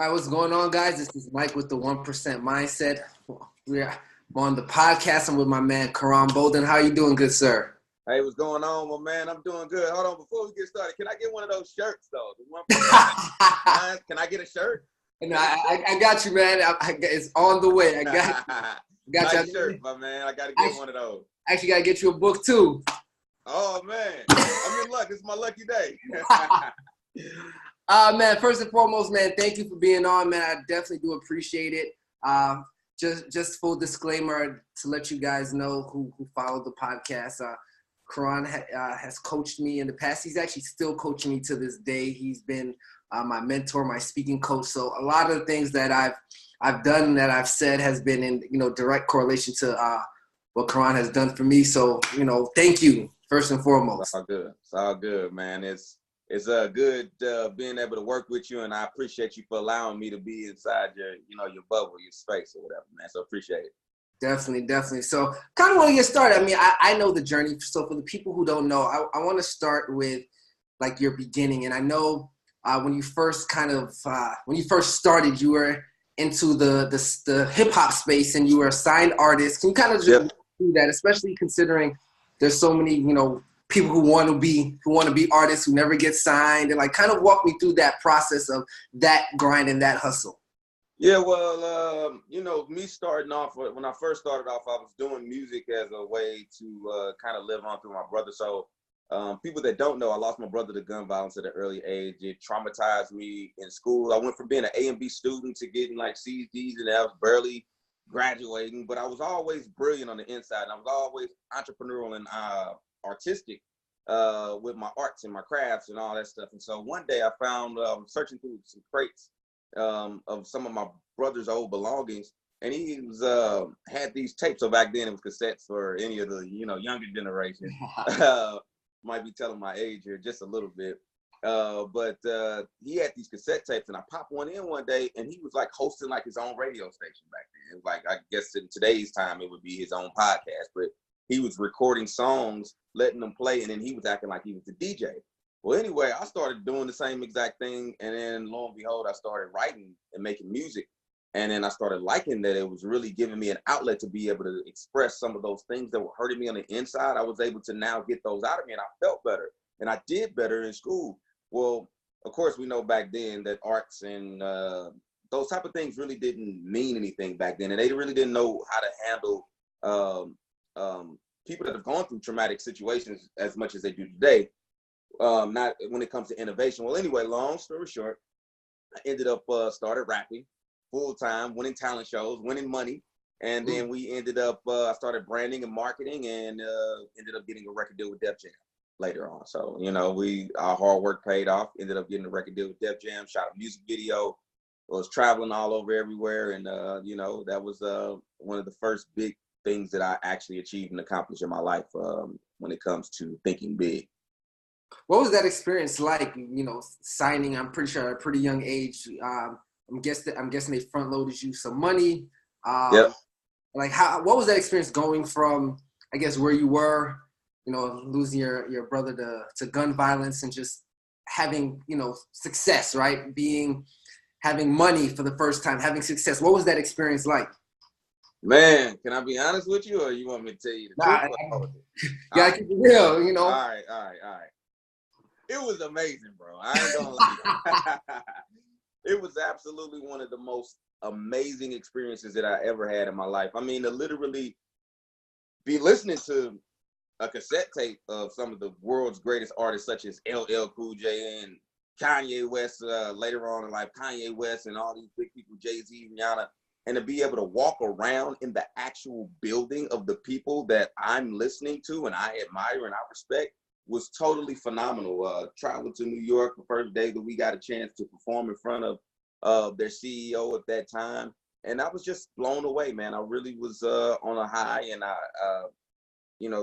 All right, what's going on, guys? This is Mike with the 1% Mindset. We're on the podcast. I'm with my man, Koran Bolden. How are you doing, good sir? Hey, what's going on, my man? I'm doing good. Hold on, before we get started, can I get one of those shirts, though? The 1%. Can I get a shirt? No, I got you, man. It's on the way. I got Nice you. shirt, my man. I got to get one of those. Actually, got to get you a book, too. Oh, man. I'm in luck. It's my lucky day. Man, first and foremost, man, thank you for being on, man. I definitely do appreciate it. Just full disclaimer to let you guys know who follow the podcast. Koran has coached me in the past. He's actually still coaching me to this day. He's been my mentor, my speaking coach. So a lot of the things that I've done, that I've said, has been in direct correlation to what Koran has done for me. So thank you first and foremost. It's all good. It's all good, man. It's good being able to work with you, and I appreciate you for allowing me to be inside your bubble, your space, or whatever, man. So appreciate it. Definitely. So kind of want to get started. I mean, I know the journey. So for the people who don't know, I want to start with like your beginning. And I know when you first started, you were into the hip hop space and you were a signed artist. Can you kind of just do that, especially considering there's so many, people who want to be artists who never get signed, and like kind of walk me through that process of that grind and that hustle. Yeah, well, me starting off, when I first started off, I was doing music as a way to kind of live on through my brother. So people that don't know, I lost my brother to gun violence at an early age. It traumatized me in school. I went from being an A and B student to getting like C's, D's, and I was barely graduating, but I was always brilliant on the inside. And I was always entrepreneurial and artistic with my arts and my crafts and all that stuff. And so one day I found, searching through some crates of some of my brother's old belongings, and he was had these tapes. So back then it was cassettes for any of the younger generation. Might be telling my age here just a little bit, but he had these cassette tapes, and I popped one in one day, and he was like hosting like his own radio station back then. It was like, I guess in today's time it would be his own podcast, but he was recording songs, letting them play, and then he was acting like he was a DJ. Well, anyway, I started doing the same exact thing, and then lo and behold, I started writing and making music. And then I started liking that it was really giving me an outlet to be able to express some of those things that were hurting me on the inside. I was able to now get those out of me, and I felt better, and I did better in school. Well, of course, we know back then that arts and those type of things really didn't mean anything back then, and they really didn't know how to handle people that have gone through traumatic situations as much as they do today. Not when it comes to innovation. Well, anyway, long story short, I ended up started rapping full time, winning talent shows, winning money, and then we ended up I started branding and marketing, and ended up getting a record deal with Def Jam later on. So our hard work paid off. Ended up getting a record deal with Def Jam, shot a music video, was traveling all over everywhere, and that was one of the first big things that I actually achieved and accomplished in my life when it comes to thinking big. What was that experience like? Signing, I'm pretty sure at a pretty young age. I'm guessing they front loaded you some money. Yep. Like what was that experience going from, I guess, where you were, losing your brother to gun violence and just having, success, right? Having money for the first time, having success. What was that experience like? Man, can I be honest with you, or you want me to tell you the truth? Yeah, keep it real, All right. It was amazing, bro. I ain't gonna lie. It was absolutely one of the most amazing experiences that I ever had in my life. I mean, to literally be listening to a cassette tape of some of the world's greatest artists, such as LL Cool J and Kanye West, later on in life, Kanye West and all these big people, Jay-Z, Rihanna, and to be able to walk around in the actual building of the people that I'm listening to and I admire and I respect was totally phenomenal. Traveling to New York the first day that we got a chance to perform in front of their CEO at that time. And I was just blown away, man. I really was on a high, and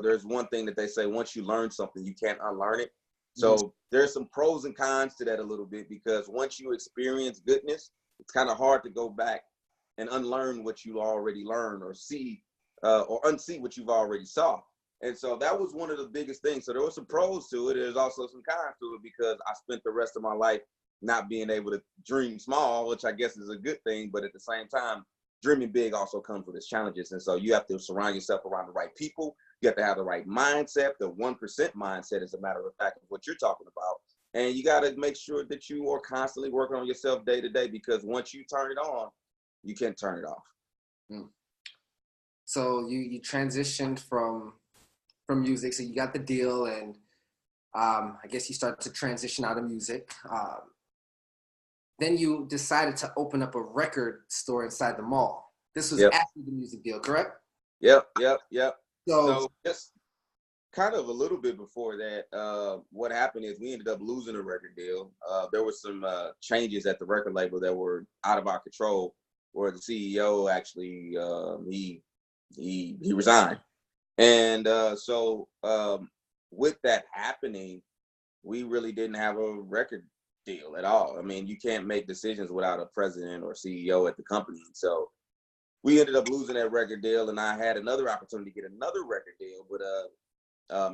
there's one thing that they say, once you learn something, you can't unlearn it. So there's some pros and cons to that a little bit, because once you experience goodness, it's kind of hard to go back and unlearn what you already learned, or see or unsee what you've already saw. And so that was one of the biggest things. So there were some pros to it. There's also some cons to it, because I spent the rest of my life not being able to dream small, which I guess is a good thing, but at the same time, dreaming big also comes with its challenges. And so you have to surround yourself around the right people. You have to have the right mindset. The 1% mindset, as a matter of fact, of what you're talking about. And you got to make sure that you are constantly working on yourself day to day, because once you turn it on, you can't turn it off. Mm. So you transitioned from music. So you got the deal, and I guess you started to transition out of music. Then you decided to open up a record store inside the mall. This was Yep. after the music deal, correct? Yep. So So just kind of a little bit before that, what happened is we ended up losing a record deal. There were some changes at the record label that were out of our control, where the CEO actually he resigned. And so with that happening, we really didn't have a record deal at all. I mean, you can't make decisions without a president or CEO at the company. So we ended up losing that record deal, and I had another opportunity to get another record deal. But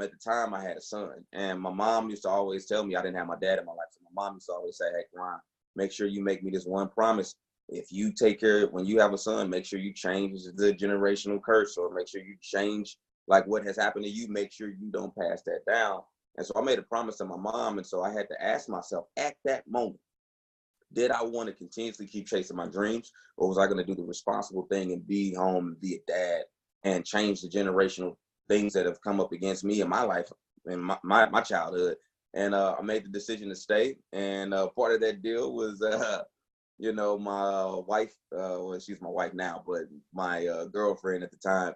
at the time, I had a son, and my mom used to always tell me, I didn't have my dad in my life, so my mom used to always say, "Hey, Koran, make sure you make me this one promise. If you take care, when you have a son, make sure you change the generational curse, or make sure you change like what has happened to you. Make sure you don't pass that down." And so I made a promise to my mom, and so I had to ask myself at that moment, did I want to continuously keep chasing my dreams, or was I going to do the responsible thing and be home and be a dad and change the generational things that have come up against me in my life and my childhood? And I made the decision to stay. And part of that deal was, my wife, well, she's my wife now, but my girlfriend at the time,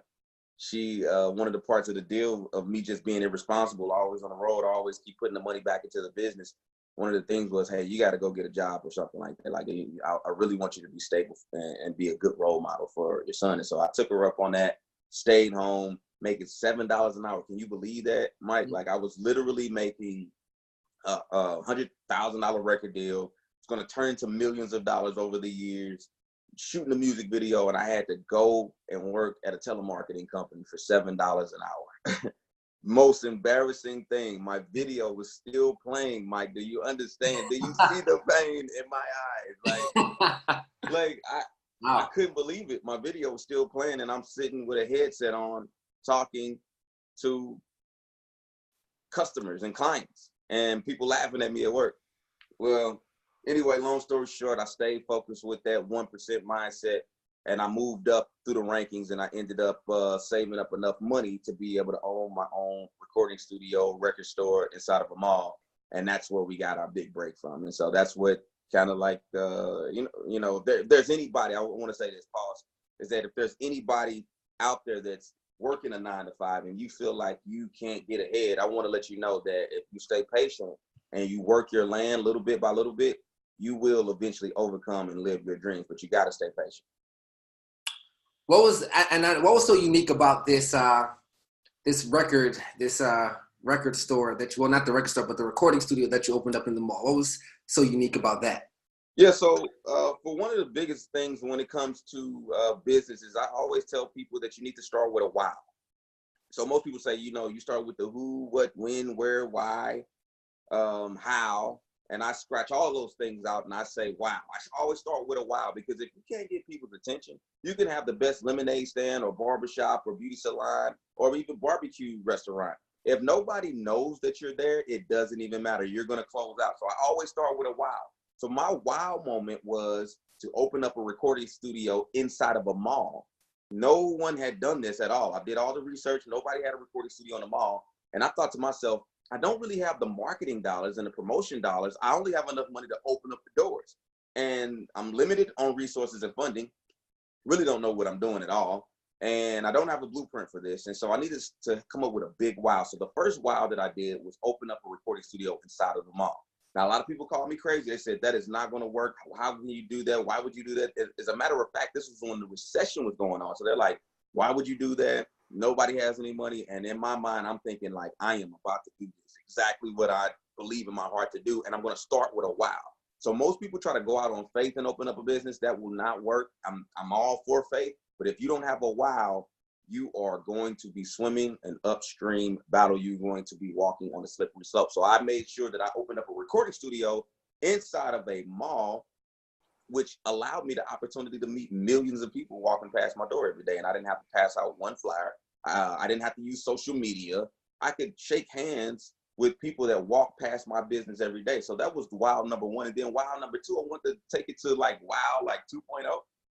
she, one of the parts of the deal of me just being irresponsible, always on the road, always keep putting the money back into the business. One of the things was, hey, you got to go get a job or something like that. Like, I really want you to be stable and be a good role model for your son. And so I took her up on that, stayed home, making $7 an hour. Can you believe that, Mike? Like, I was literally making a $100,000 record deal. It's going to turn into millions of dollars over the years, shooting a music video, and I had to go and work at a telemarketing company for $7 an hour. Most embarrassing thing, my video was still playing. Mike, do you understand? Do you see the pain in my eyes? Like I couldn't believe it. My video was still playing, and I'm sitting with a headset on, talking to customers and clients, and people laughing at me at work. Well, anyway, long story short, I stayed focused with that 1% mindset, and I moved up through the rankings, and I ended up saving up enough money to be able to own my own recording studio, record store inside of a mall. And that's where we got our big break from. And so that's what kind of like, there's anybody, I want to say this, pause, is that if there's anybody out there that's working a 9 to 5 and you feel like you can't get ahead, I want to let you know that if you stay patient and you work your land little bit by little bit, you will eventually overcome and live your dreams, but you got to stay patient. What was so unique about this record store that you, well, not the record store, but the recording studio that you opened up in the mall? What was so unique about that? Yeah, so for one of the biggest things when it comes to business is I always tell people that you need to start with a why. So most people say, you start with the who, what, when, where, why, how. And I scratch all those things out and I say, wow. I should always start with a wow, because if you can't get people's attention, you can have the best lemonade stand or barbershop or beauty salon or even barbecue restaurant. If nobody knows that you're there, it doesn't even matter. You're going to close out. So I always start with a wow. So my wow moment was to open up a recording studio inside of a mall. No one had done this at all. I did all the research. Nobody had a recording studio in the mall. And I thought to myself, I don't really have the marketing dollars and the promotion dollars. I only have enough money to open up the doors. And I'm limited on resources and funding. Really don't know what I'm doing at all. And I don't have a blueprint for this. And so I needed to come up with a big wow. So the first wow that I did was open up a recording studio inside of the mall. Now, a lot of people called me crazy. They said, that is not going to work. How can you do that? Why would you do that? As a matter of fact, this was when the recession was going on. So they're like, why would you do that? Nobody has any money. And in my mind, I'm thinking like, I am about to do this, exactly what I believe in my heart to do. And I'm going to start with a wow. So most people try to go out on faith and open up a business. That will not work. I'm all for faith. But if you don't have a wow, you are going to be swimming an upstream battle. You're going to be walking on a slippery slope. So I made sure that I opened up a recording studio inside of a mall, which allowed me the opportunity to meet millions of people walking past my door every day. And I didn't have to pass out one flyer. I didn't have to use social media. I could shake hands with people that walk past my business every day. So that was wow number one. And then wow number two, I wanted to take it to like wow, like 2.0.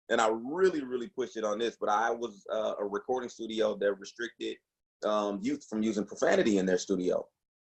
And I really, really pushed it on this. But I was a recording studio that restricted youth from using profanity in their studio,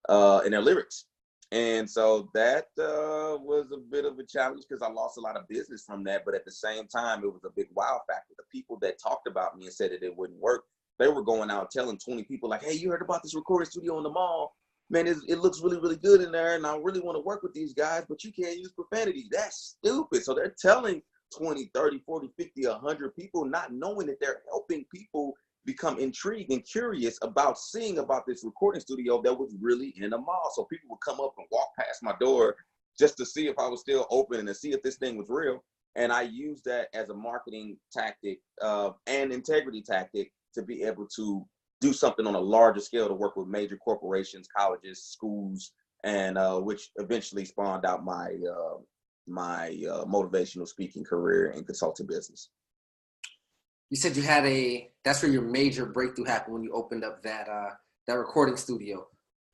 in their lyrics. And so that was a bit of a challenge because I lost a lot of business from that. But at the same time, it was a big wow factor. The people that talked about me and said that it wouldn't work, they were going out telling 20 people like, hey, you heard about this recording studio in the mall? Man, it looks really, really good in there. And I really want to work with these guys, but you can't use profanity. That's stupid. So they're telling 20, 30, 40, 50, 100 people, not knowing that they're helping people become intrigued and curious about seeing about this recording studio that was really in a mall. So people would come up and walk past my door just to see if I was still open and to see if this thing was real. And I used that as a marketing tactic and integrity tactic to be able to do something on a larger scale, to work with major corporations, colleges, schools, and which eventually spawned out my motivational speaking career and consulting business. You said you had that's where your major breakthrough happened, when you opened up that recording studio.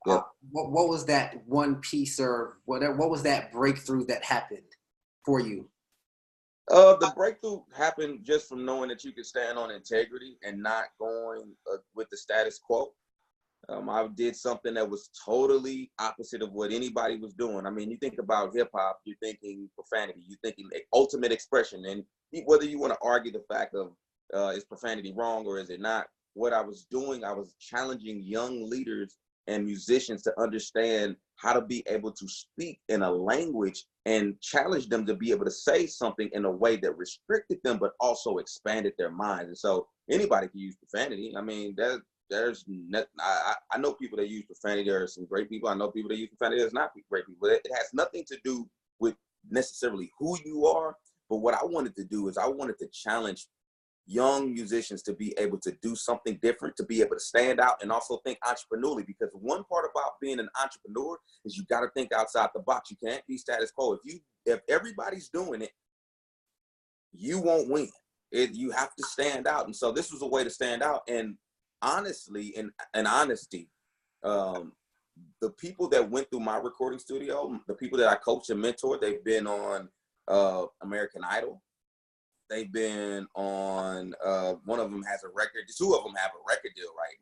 Yep. What was that one piece or whatever? What was that breakthrough that happened for you? The breakthrough happened just from knowing that you could stand on integrity and not going with the status quo. I did something that was totally opposite of what anybody was doing. I mean, you think about hip hop, you're thinking profanity, you're thinking ultimate expression. And whether you want to argue the fact of is profanity wrong or is it not, what I was doing, I was challenging young leaders and musicians to understand how to be able to speak in a language and challenge them to be able to say something in a way that restricted them, but also expanded their minds. And so anybody can use profanity. I mean, I know people that use profanity. There are some great people. I know people that use profanity. There's not great people. It has nothing to do with necessarily who you are. But what I wanted to do is I wanted to challenge young musicians to be able to do something different, to be able to stand out and also think entrepreneurially. Because one part about being an entrepreneur is you got to think outside the box. You can't be status quo. If everybody's doing it, you won't win. You have to stand out. And so this was a way to stand out. And honestly, and honesty, the people that went through my recording studio, the people that I coached and mentored, they've been on American Idol. They've been on, one of them has a record, two of them have a record deal right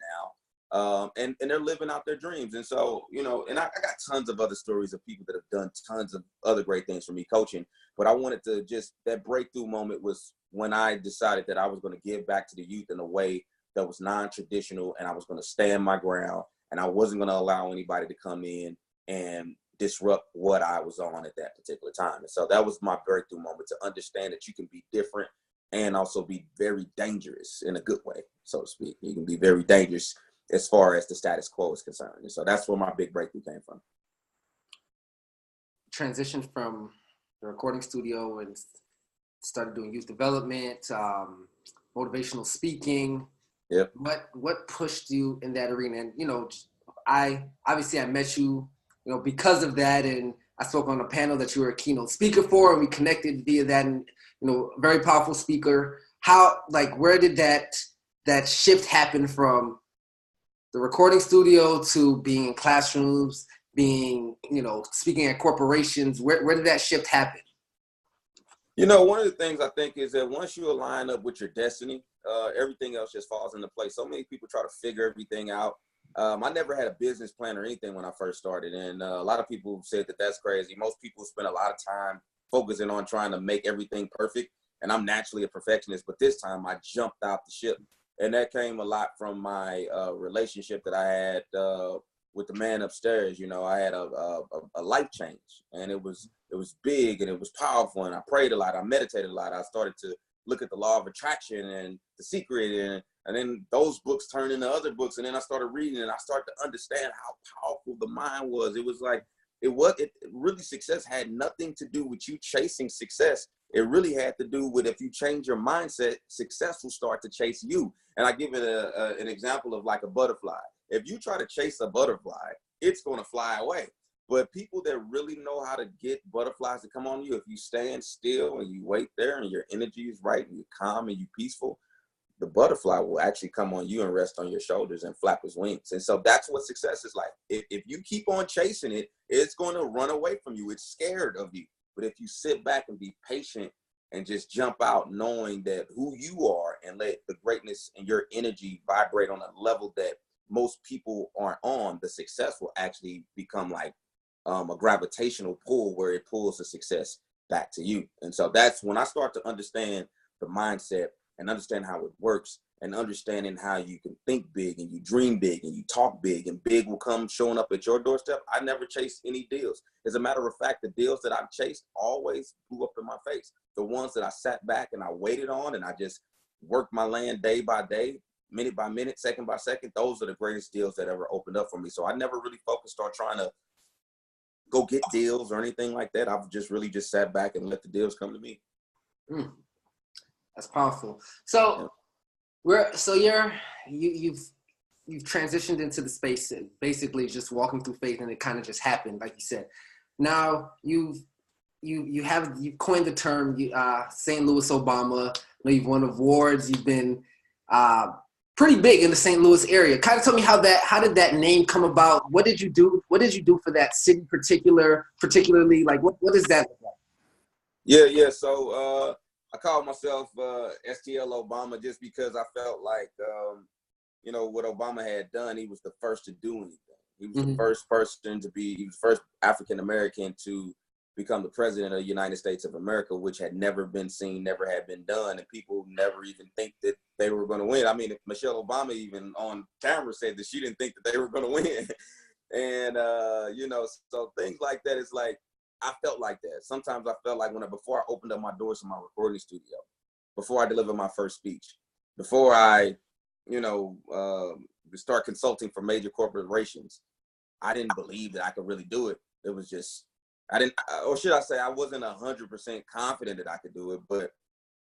now. And they're living out their dreams. And so, and I got tons of other stories of people that have done tons of other great things for me coaching. But I wanted to that breakthrough moment was when I decided that I was going to give back to the youth in a way that was non-traditional, and I was going to stand my ground, and I wasn't going to allow anybody to come in and disrupt what I was on at that particular time. And so that was my breakthrough moment, to understand that you can be different and also be very dangerous in a good way, so to speak. You can be very dangerous as far as the status quo is concerned. And so that's where my big breakthrough came from. Transitioned from the recording studio and started doing youth development, motivational speaking. Yep. What pushed you in that arena? And I met you, because of that, and I spoke on a panel that you were a keynote speaker for, and we connected via that, and very powerful speaker. Where did that shift happen from the recording studio to being in classrooms, being speaking at corporations? Where did that shift happen? One of the things I think is that once you align up with your destiny, everything else just falls into place. So many people try to figure everything out. I never had a business plan or anything when I first started. And a lot of people said that that's crazy. Most people spend a lot of time focusing on trying to make everything perfect. And I'm naturally a perfectionist, but this time I jumped out the ship. And that came a lot from my relationship that I had with the man upstairs. I had a life change, and it was big and it was powerful. And I prayed a lot. I meditated a lot. I started to look at the law of attraction and The Secret, and then those books turned into other books. And then I started reading, and I started to understand how powerful the mind was. It was like, really, success had nothing to do with you chasing success. It really had to do with, if you change your mindset, success will start to chase you. And I give it an example of like a butterfly. If you try to chase a butterfly, it's going to fly away. But people that really know how to get butterflies to come on you, if you stand still and you wait there and your energy is right and you're calm and you're peaceful, the butterfly will actually come on you and rest on your shoulders and flap his wings. And so that's what success is like. If you keep on chasing it, it's going to run away from you. It's scared of you. But if you sit back and be patient and just jump out knowing that who you are and let the greatness and your energy vibrate on a level that most people aren't on, the success will actually become like a gravitational pull where it pulls the success back to you. And so that's when I start to understand the mindset and understand how it works and understanding how you can think big and you dream big and you talk big and big will come showing up at your doorstep. I never chased any deals. As a matter of fact, the deals that I've chased always blew up in my face. The ones that I sat back and I waited on and I just worked my land day by day, minute by minute, second by second, those are the greatest deals that ever opened up for me. So I never really focused on trying to go get deals or anything like that. I've just really just sat back and let the deals come to me. That's powerful. So you've transitioned into the space, basically just walking through faith, and it kind of just happened, like you said. Now you've coined the term St. Louis Obama. You've won awards. You've been pretty big in the St. Louis area. Kind of tell me how did that name come about? What did you do? What did you do for that city particularly? Like what does that look like? Yeah. So I called myself STL Obama just because I felt like, what Obama had done, he was the first to do anything. He was the first person he was the first African-American to become the president of the United States of America, which had never been seen, never had been done. And people never even think that they were going to win. I mean, Michelle Obama even on camera said that she didn't think that they were going to win. And, so things like that, it's like, I felt like that. Sometimes I felt like before I opened up my doors to my recording studio, before I delivered my first speech, before I, start consulting for major corporations, I didn't believe that I could really do it. It was just, or should I say, I wasn't 100% confident that I could do it, but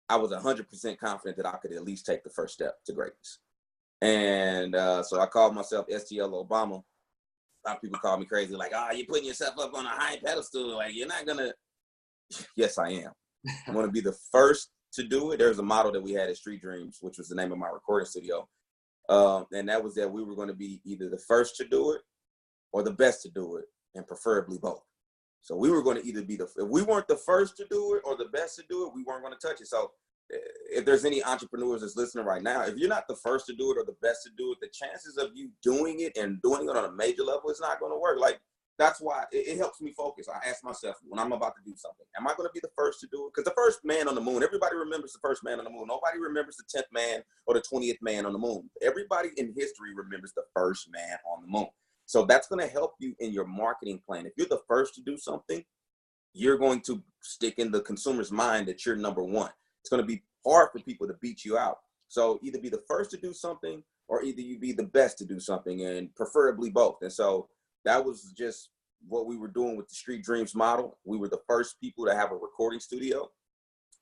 I was 100% confident that I could at least take the first step to greatness. And so I called myself STL Obama. A lot of people call me crazy, like, you're putting yourself up on a high pedestal. Like, you're not gonna. Yes, I am. I'm gonna be the first to do it. There's a model that we had at Street Dreams, which was the name of my recording studio. And that was that we were gonna be either the first to do it or the best to do it, and preferably both. So we were gonna either be if we weren't the first to do it or the best to do it, we weren't gonna touch it. So if there's any entrepreneurs that's listening right now, if you're not the first to do it or the best to do it, the chances of you doing it and doing it on a major level is not going to work. Like, that's why it helps me focus. I ask myself when I'm about to do something, am I going to be the first to do it? Because the first man on the moon, everybody remembers the first man on the moon. Nobody remembers the 10th man or the 20th man on the moon. Everybody in history remembers the first man on the moon. So that's going to help you in your marketing plan. If you're the first to do something, you're going to stick in the consumer's mind that you're number one. It's going to be hard for people to beat you out. So either be the first to do something or either you be the best to do something, and preferably both. And so that was just what we were doing with the Street Dreams model. We were the first people to have a recording studio,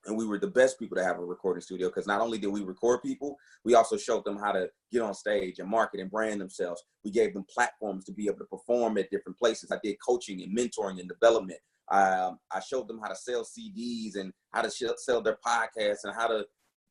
and we were the best people to have a recording studio because not only did we record people, we also showed them how to get on stage and market and brand themselves. We gave them platforms to be able to perform at different places. I did coaching and mentoring and development. I showed them how to sell CDs and how to sell their podcasts and how to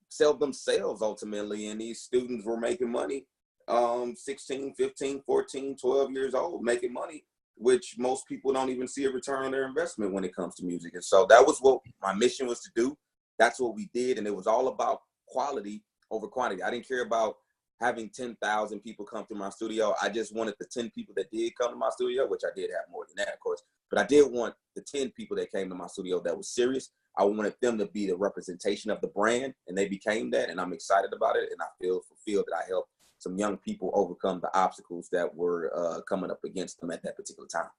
sell themselves ultimately. And these students were making money, 16, 15, 14, 12 years old, making money, which most people don't even see a return on their investment when it comes to music. And so that was what my mission was to do. That's what we did. And it was all about quality over quantity. I didn't care about having 10,000 people come through my studio. I just wanted the 10 people that did come to my studio, which I did have more than that, of course. But I did want the 10 people that came to my studio that was serious. I wanted them to be the representation of the brand, and they became that. And I'm excited about it. And I feel fulfilled that I helped some young people overcome the obstacles that were coming up against them at that particular time.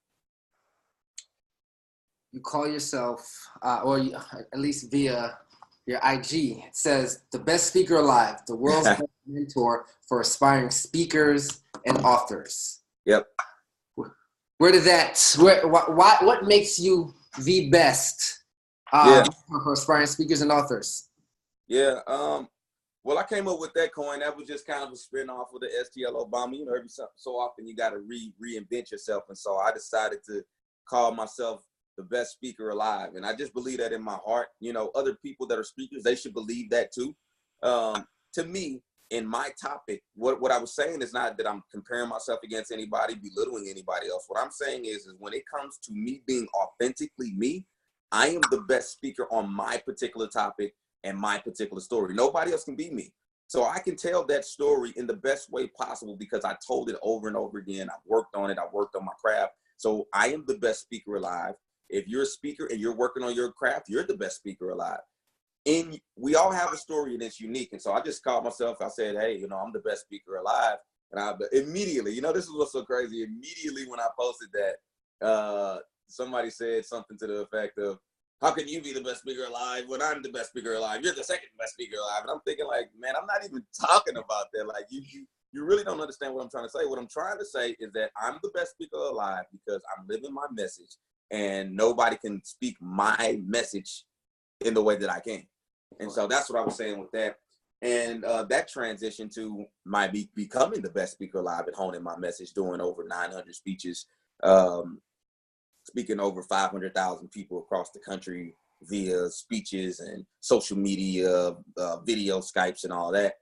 You call yourself, at least via your IG, it says the best speaker alive, the world's best mentor for aspiring speakers and authors. Yep. What makes you the best for aspiring speakers and authors? Yeah. Well, I came up with that coin. That was just kind of a spin off of the STL Obama. You know, every so often you got to reinvent yourself. And so I decided to call myself the best speaker alive. And I just believe that in my heart. You know, other people that are speakers, they should believe that too. To me, in my topic, what I was saying is not that I'm comparing myself against anybody, belittling anybody else. What I'm saying is when it comes to me being authentically me, I am the best speaker on my particular topic and my particular story. Nobody else can be me. So I can tell that story in the best way possible because I told it over and over again. I've worked on it. I've worked on my craft. So I am the best speaker alive. If you're a speaker and you're working on your craft, you're the best speaker alive. And we all have a story and it's unique. And so I just called myself, I said, hey, you know, I'm the best speaker alive. And I immediately, you know, this is what's so crazy. Immediately when I posted that, somebody said something to the effect of, how can you be the best speaker alive when I'm the best speaker alive? You're the second best speaker alive. And I'm thinking like, man, I'm not even talking about that. Like you really don't understand what I'm trying to say. What I'm trying to say is that I'm the best speaker alive because I'm living my message and nobody can speak my message in the way that I can. And so that's what I was saying with that. And that transition to my becoming the best speaker alive and honing my message, doing over 900 speeches, speaking over 500,000 people across the country via speeches and social media, video Skypes and all that.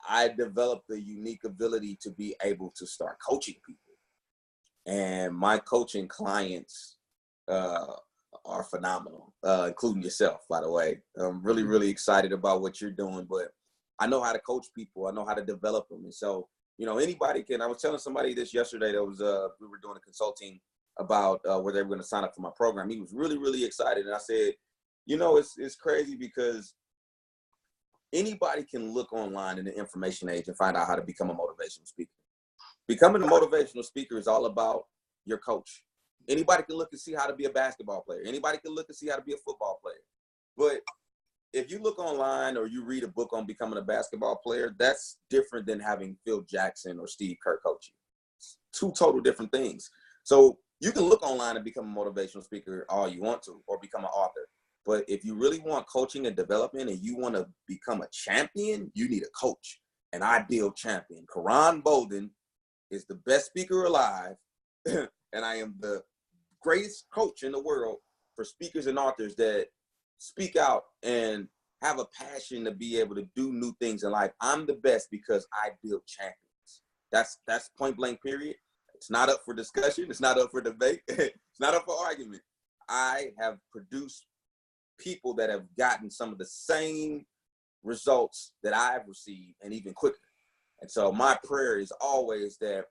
I developed a unique ability to be able to start coaching people. And my coaching clients are phenomenal, including yourself, by the way. I'm really, really excited about what you're doing, but I know how to coach people. I know how to develop them. And so, you know, anybody can. I was telling somebody this yesterday that was, we were doing a consulting about where they were going to sign up for my program. He was really, really excited. And I said, you know, it's crazy because anybody can look online in the information age and find out how to become a motivational speaker. Becoming a motivational speaker is all about your coach. Anybody can look and see how to be a basketball player. Anybody can look and see how to be a football player. But if you look online or you read a book on becoming a basketball player, that's different than having Phil Jackson or Steve Kerr coach you. It's two total different things. So you can look online and become a motivational speaker all you want to, or become an author. But if you really want coaching and development and you want to become a champion, you need a coach, an ideal champion. Koran Bolden is the best speaker alive, and I am the greatest coach in the world for speakers and authors that speak out and have a passion to be able to do new things in life. I'm the best because I build champions. That's point blank, period. It's not up for discussion. It's not up for debate. It's not up for argument. I have produced people that have gotten some of the same results that I've received and even quicker. And so my prayer is always that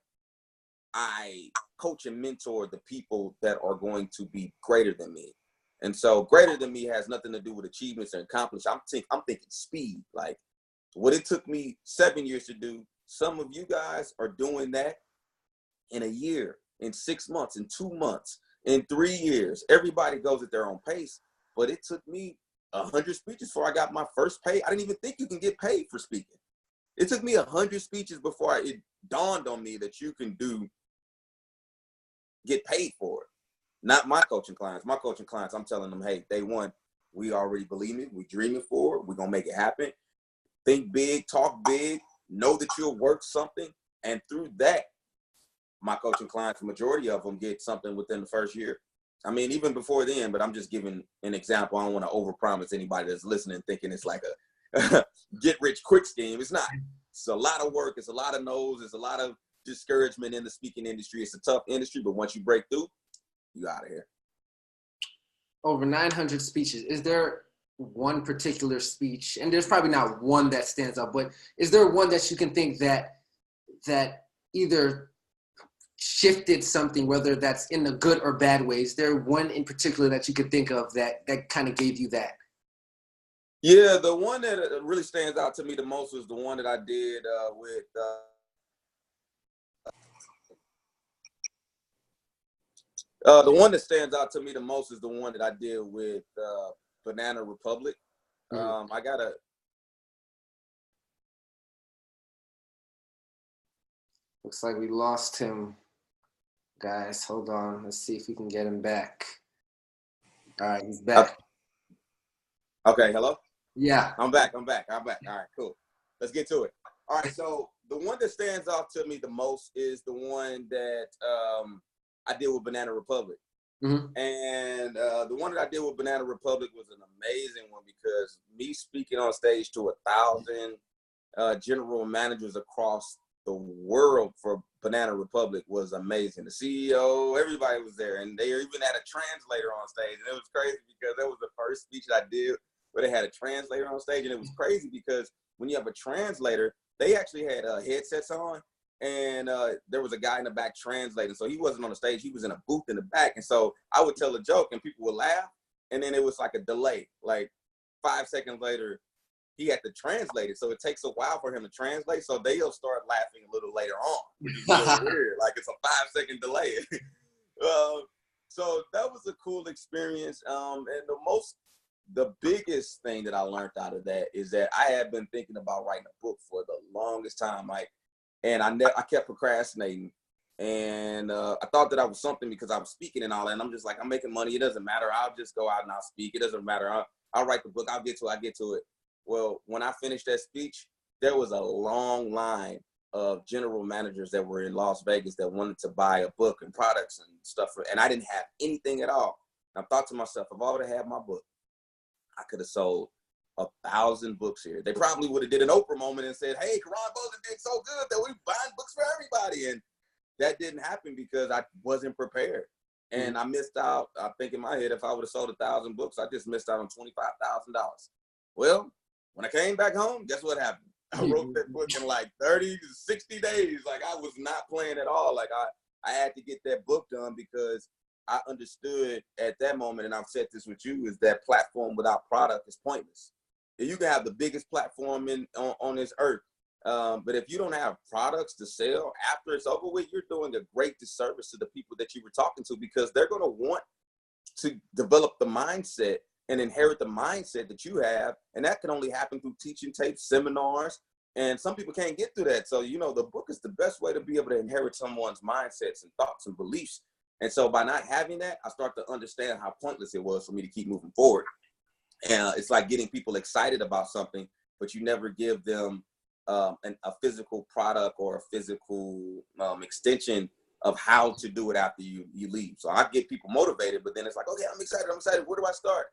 I coach and mentor the people that are going to be greater than me. And so greater than me has nothing to do with achievements and accomplishments. I'm thinking speed. Like what it took me 7 years to do, some of you guys are doing that in a year, in 6 months, in 2 months, in 3 years. Everybody goes at their own pace, but it took me 100 speeches before I got my first pay. I didn't even think you can get paid for speaking. It took me 100 speeches before it dawned on me that you can get paid for it. Not my coaching clients. My coaching clients, I'm telling them, hey, day one, we already believe it. We dreaming for it. We're going to make it happen. Think big, talk big, know that you're worth something. And through that, my coaching clients, the majority of them get something within the first year. I mean, even before then, but I'm just giving an example. I don't want to overpromise anybody that's listening thinking it's like a get rich quick scheme. It's not. It's a lot of work. It's a lot of no's. It's a lot of discouragement in the speaking industry. It's a tough industry, but once you break through, you out of here. Over 900 speeches. Is there one particular speech, and there's probably not one that stands out, but is there one that you can think that either shifted something, whether that's in the good or bad ways? Is there one in particular that you could think of that kind of gave you that? Yeah, the one that really stands out to me the most was the one that I did with the one that stands out to me the most is the one that I did with Banana Republic. I gotta. Looks like we lost him, guys. Hold on. Let's see if we can get him back. All right, he's back. Okay, hello? Yeah. I'm back. All right, cool. Let's get to it. All right, so the one that stands out to me the most is the one that I did with Banana Republic. Mm-hmm. And the one that I did with Banana Republic was an amazing one because me speaking on stage to 1,000 general managers across the world for Banana Republic was amazing. The CEO, everybody was there, and they even had a translator on stage. And it was crazy because that was the first speech that I did where they had a translator on stage. And it was crazy because when you have a translator, they actually had headsets on, and there was a guy in the back translating. So he wasn't on the stage. He was in a booth in the back. And so I would tell a joke and people would laugh. And then it was like a delay. Like 5 seconds later, he had to translate it. So it takes a while for him to translate. So they'll start laughing a little later on, which is really weird. Like it's a 5-second delay. So that was a cool experience. And the biggest thing that I learned out of that is that I had been thinking about writing a book for the longest time. And I kept procrastinating. And I thought that I was something because I was speaking and all that. And I'm just like, I'm making money. It doesn't matter. I'll just go out and I'll speak. It doesn't matter. I'll write the book. I'll get to it. Well, when I finished that speech, there was a long line of general managers that were in Las Vegas that wanted to buy a book and products and stuff. And I didn't have anything at all. And I thought to myself, if I would have had my book, I could have sold 1,000 books here. They probably would have did an Oprah moment and said, hey, Koran Bolden did so good that we're buying books for everybody. And that didn't happen because I wasn't prepared. And I missed out. I think in my head, if I would have sold 1,000 books, I just missed out on $25,000. Well, when I came back home, guess what happened? I wrote that book in like 30 to 60 days. Like I was not playing at all. Like I had to get that book done because I understood at that moment, and I've said this with you, is that platform without product is pointless. You can have the biggest platform on this earth, but if you don't have products to sell after it's over with, you're doing a great disservice to the people that you were talking to because they're going to want to develop the mindset and inherit the mindset that you have. And that can only happen through teaching tapes, seminars. And some people can't get through that. So, the book is the best way to be able to inherit someone's mindsets and thoughts and beliefs. And so by not having that, I start to understand how pointless it was for me to keep moving forward. And it's like getting people excited about something, but you never give them a physical product or a physical extension of how to do it after you leave. So I get people motivated, but then it's like, okay, I'm excited. Where do I start?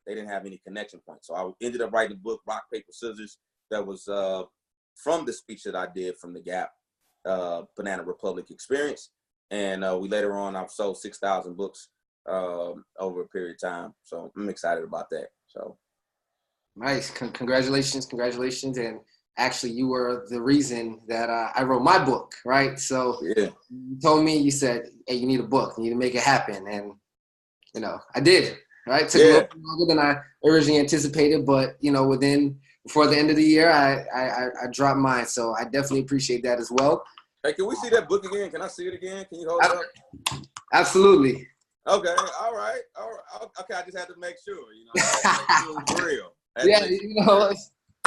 They didn't have any connection points. So I ended up writing a book, Rock, Paper, Scissors, that was from the speech that I did from the Gap Banana Republic experience. And we later on, I've sold 6,000 books over a period of time. So I'm excited about that. So nice. Congratulations. And actually, you were the reason that I wrote my book, right? So yeah. You told me, you said, hey, you need a book. You need to make it happen. And, I did, right? It took a little longer than I originally anticipated, but, before the end of the year, I dropped mine. So I definitely appreciate that as well. Hey, can we see that book again? Can I see it again? Can you hold it up? Absolutely. Okay. All right. Okay. I just had to make sure, I had to make sure it was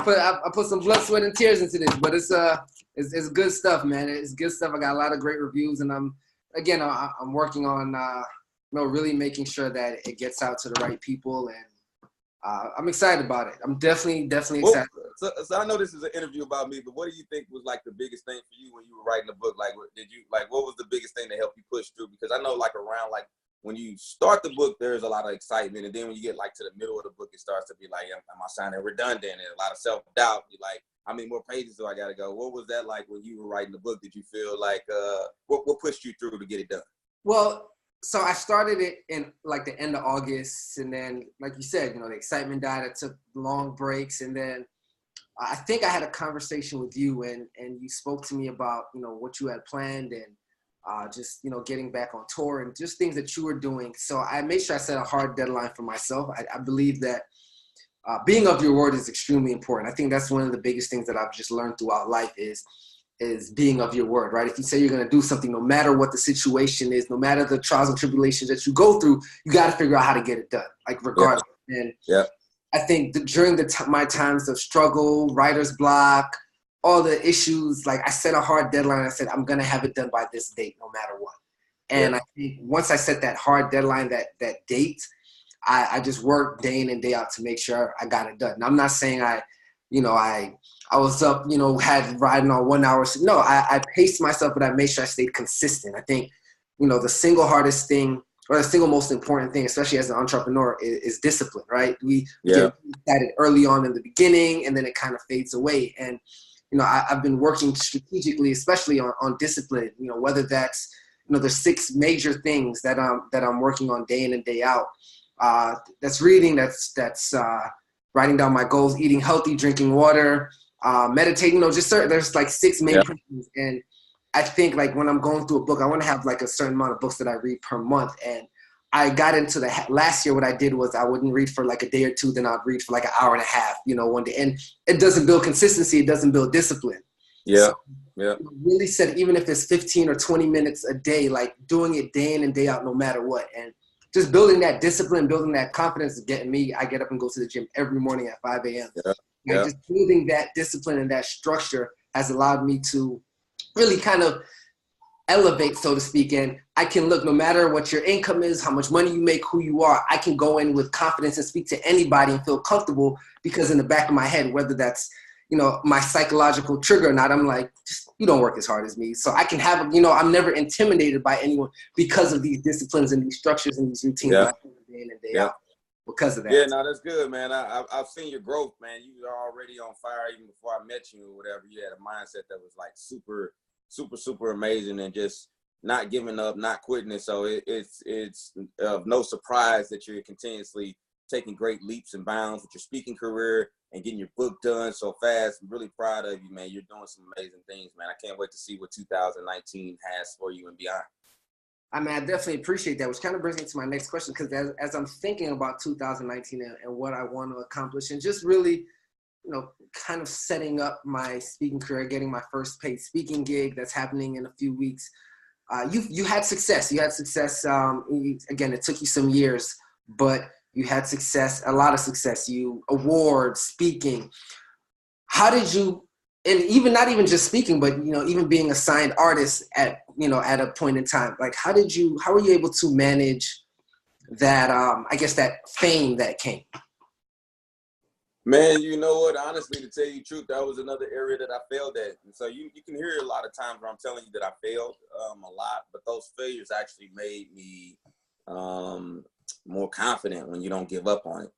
real. I put some blood, sweat, and tears into this, but it's good stuff, man. It's good stuff. I got a lot of great reviews, and I'm working on really making sure that it gets out to the right people, and I'm excited about it. I'm definitely excited. So I know this is an interview about me, but what do you think was like the biggest thing for you when you were writing the book? Like, what was the biggest thing that helped you push through? Because I know around when you start the book, there's a lot of excitement. And then when you get to the middle of the book, it starts to be like, am I sounding redundant? And a lot of self-doubt. You're like, how many more pages do I got to go? What was that like when you were writing the book? Did you feel like, what pushed you through to get it done? Well, so I started it in the end of August. And then, like you said, the excitement died. I took long breaks. And then I think I had a conversation with you and you spoke to me about, what you had planned and just, getting back on tour and just things that you were doing. So I made sure I set a hard deadline for myself. I believe that being of your word is extremely important. I think that's one of the biggest things that I've just learned throughout life is being of your word, right? If you say you're going to do something, no matter what the situation is, no matter the trials and tribulations that you go through, you got to figure out how to get it done, regardless. Yeah. And I think during my times of struggle, writer's block, all the issues, I set a hard deadline. I said, I'm going to have it done by this date, no matter what. And I think once I set that hard deadline, that date, I just worked day in and day out to make sure I got it done. And I'm not saying I was up, had riding on 1 hour. No, I paced myself, but I made sure I stayed consistent. I think, the single hardest thing, or the single most important thing, especially as an entrepreneur, is discipline, right? We get excited early on in the beginning, and then it kind of fades away. And, I've been working strategically, especially on discipline, whether that's, there's 6 major things that I'm working on day in and day out. That's reading, that's writing down my goals, eating healthy, drinking water, meditating, there's like 6 main principles. And I think like when I'm going through a book, I want to have like a certain amount of books that I read per month. And I got into last year, what I did was I wouldn't read for like a day or two, then I'd read for like an hour and a half, one day. And it doesn't build consistency. It doesn't build discipline. Yeah. So, really said, even if it's 15 or 20 minutes a day, like doing it day in and day out, no matter what. And just building that discipline, building that confidence is getting me. I get up and go to the gym every morning at 5 a.m. Just building that discipline and that structure has allowed me to really kind of elevate, so to speak. And I can look, no matter what your income is, how much money you make, who you are, I can go in with confidence and speak to anybody and feel comfortable, because in the back of my head, whether that's, my psychological trigger or not, I'm like, just, you don't work as hard as me. So I can have, I'm never intimidated by anyone because of these disciplines and these structures and these routines that I do day in and day out because of that. Yeah, no, that's good, man. I've seen your growth, man. You were already on fire even before I met you or whatever. You had a mindset that was like super, super, super amazing, and just not giving up, not quitting it. So it's of no surprise that you're continuously taking great leaps and bounds with your speaking career and getting your book done so fast. I'm really proud of you, man. You're doing some amazing things, man. I can't wait to see what 2019 has for you and beyond. I mean, I definitely appreciate that, which kind of brings me to my next question, because as I'm thinking about 2019 and what I want to accomplish, and just really, kind of setting up my speaking career, getting my first paid speaking gig that's happening in a few weeks. You had success. You had success. Again, it took you some years, but you had success, a lot of success. You awards, speaking. How did you, and even not even just speaking, but even being a signed artist at a point in time, like how were you able to manage that? I guess that fame that came. Man, you know what? Honestly, to tell you the truth, that was another area that I failed at. And so you can hear a lot of times where I'm telling you that I failed a lot, but those failures actually made me more confident when you don't give up on it.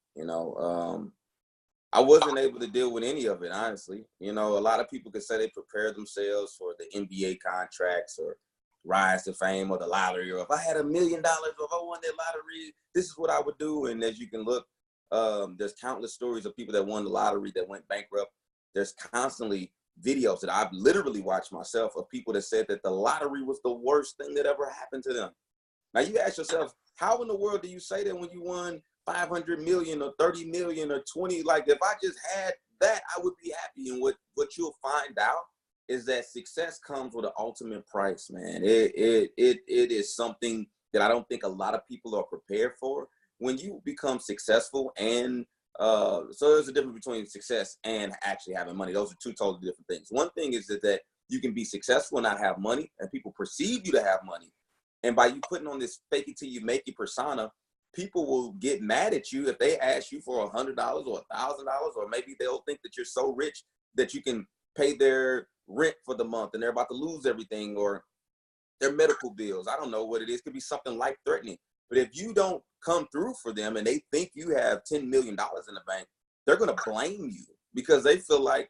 I wasn't able to deal with any of it, honestly. A lot of people could say they prepare themselves for the NBA contracts or rise to fame or the lottery, or if I had $1 million, or if I won that lottery, this is what I would do. And as you can look, there's countless stories of people that won the lottery that went bankrupt. There's constantly videos that I've literally watched myself of people that said that the lottery was the worst thing that ever happened to them. Now you ask yourself, how in the world do you say that when you won 500 million or 30 million or 20? Like, if I just had that, I would be happy. And what you'll find out is that success comes with an ultimate price, man. It is something that I don't think a lot of people are prepared for. When you become successful, and so there's a difference between success and actually having money. Those are two totally different things. One thing is that you can be successful and not have money, and people perceive you to have money. And by you putting on this fake it till you make it persona, people will get mad at you if they ask you for $100 or $1,000, or maybe they'll think that you're so rich that you can pay their rent for the month and they're about to lose everything, or their medical bills. I don't know what it is. It could be something life threatening. But if you don't come through for them and they think you have $10 million in the bank, they're going to blame you because they feel like,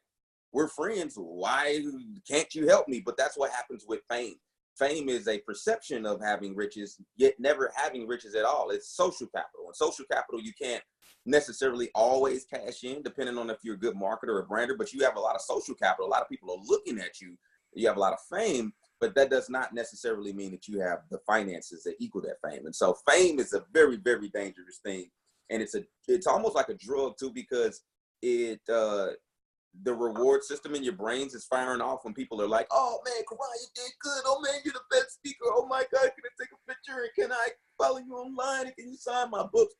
we're friends. Why can't you help me? But that's what happens with fame. Fame is a perception of having riches, yet never having riches at all. It's social capital. And social capital, you can't necessarily always cash in, depending on if you're a good marketer or brander, but you have a lot of social capital. A lot of people are looking at you. You have a lot of fame, but that does not necessarily mean that you have the finances that equal that fame. And so fame is a very, very dangerous thing. And it's almost like a drug too, because the reward system in your brains is firing off when people are like, oh man, Koran, you did good. Oh man, you're the best speaker. Oh my God, can I take a picture? And can I follow you online? And can you sign my books?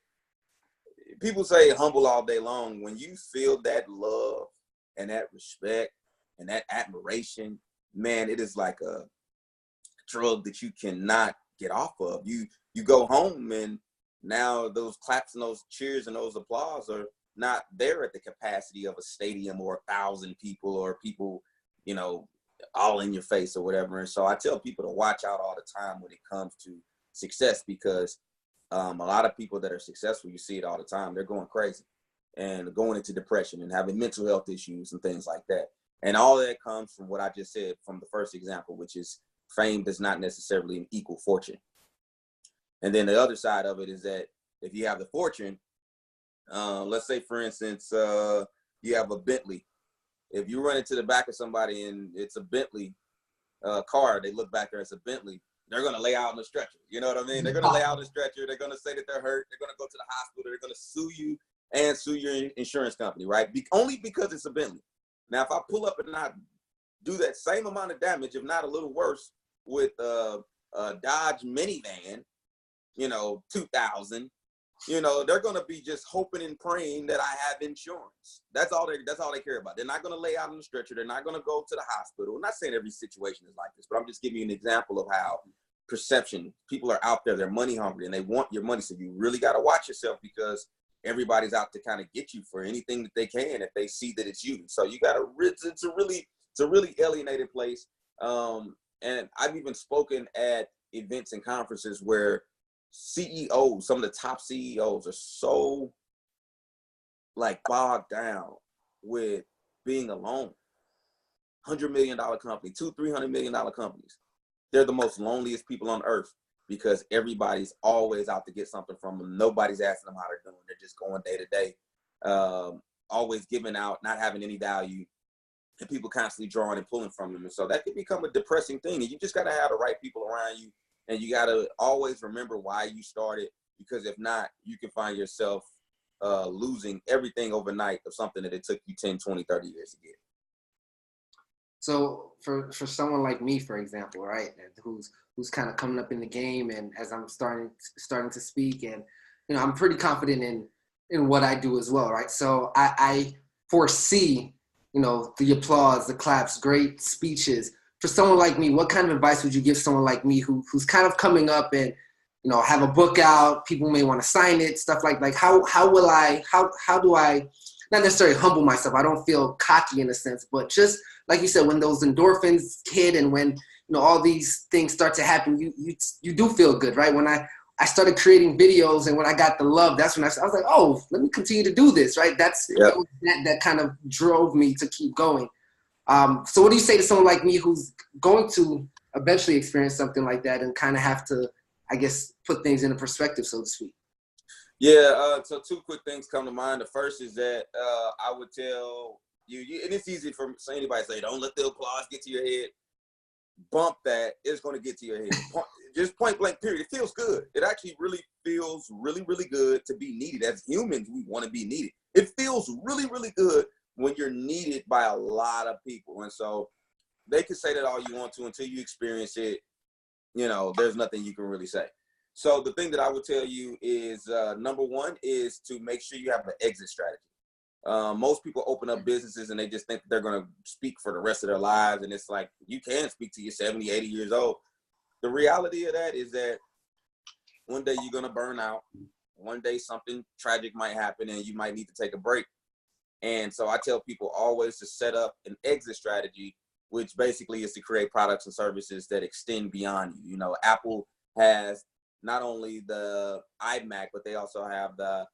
People say humble all day long. When you feel that love and that respect and that admiration, man, it is like a drug that you cannot get off of. You go home and now those claps and those cheers and those applause are not there at the capacity of a stadium or 1,000 people or people, you know, all in your face or whatever. And so I tell people to watch out all the time when it comes to success, because a lot of people that are successful, you see it all the time, they're going crazy and going into depression and having mental health issues and things like that. And all that comes from what I just said from the first example, which is fame does not necessarily equal fortune. And then the other side of it is that if you have the fortune, let's say, for instance, you have a Bentley. If you run into the back of somebody and it's a Bentley car, they look back there, it's a Bentley, they're going to lay out on the stretcher. You know what I mean? They're going to lay out on the stretcher. They're going to say that they're hurt. They're going to go to the hospital. They're going to sue you and sue your insurance company, right? Only because it's a Bentley. Now, if I pull up and I do that same amount of damage, if not a little worse, with a Dodge minivan, you know, 2000, you know, they're going to be just hoping and praying that I have insurance. That's all they care about. They're not going to lay out on the stretcher. They're not going to go to the hospital. I'm not saying every situation is like this, but I'm just giving you an example of how perception, people are out there, they're money hungry and they want your money. So you really got to watch yourself, because everybody's out to kind of get you for anything that they can if they see that it's you. So you got to, it's a really alienated place. And I've even spoken at events and conferences where CEOs, some of the top CEOs, are so like bogged down with being alone. $100 million company, $200-300 million companies. They're the most loneliest people on earth, because everybody's always out to get something from them. Nobody's asking them how they're doing. They're just going day to day, always giving out, not having any value, and people constantly drawing and pulling from them. And so that can become a depressing thing. And you just got to have the right people around you. And you got to always remember why you started, because if not, you can find yourself losing everything overnight of something that it took you 10, 20, 30 years to get. So for someone like me, for example, right, who's kind of coming up in the game, and as I'm starting to speak, and you know, I'm pretty confident in what I do as well, right? So I foresee, you know, the applause, the claps, great speeches. For someone like me, what kind of advice would you give someone like me who's kind of coming up and, you know, have a book out, people may want to sign it, stuff like how do I not necessarily humble myself? I don't feel cocky in a sense, but just like you said, when those endorphins hit and when, you know, all these things start to happen, you do feel good, right? When I started creating videos and when I got the love, that's when I was like, oh, let me continue to do this, right? That kind of drove me to keep going. So what do you say to someone like me who's going to eventually experience something like that and kind of have to, I guess, put things into perspective, so to speak? Yeah, so two quick things come to mind. The first is that I would tell you, and it's easy for anybody to say, don't let the applause get to your head. Bump that, it's going to get to your head. Just point blank, period. It feels good. It actually really feels really, really good to be needed. As humans, we want to be needed. It feels really, really good when you're needed by a lot of people. And so they can say that all you want to until you experience it. You know, there's nothing you can really say. So the thing that I would tell you is, number one is to make sure you have an exit strategy. Most people open up businesses and they just think they're going to speak for the rest of their lives. And it's like, you can speak to your 70, 80 years old. The reality of that is that one day you're going to burn out. One day something tragic might happen and you might need to take a break. And so I tell people always to set up an exit strategy, which basically is to create products and services that extend beyond you. You know, Apple has not only the iMac, but they also have the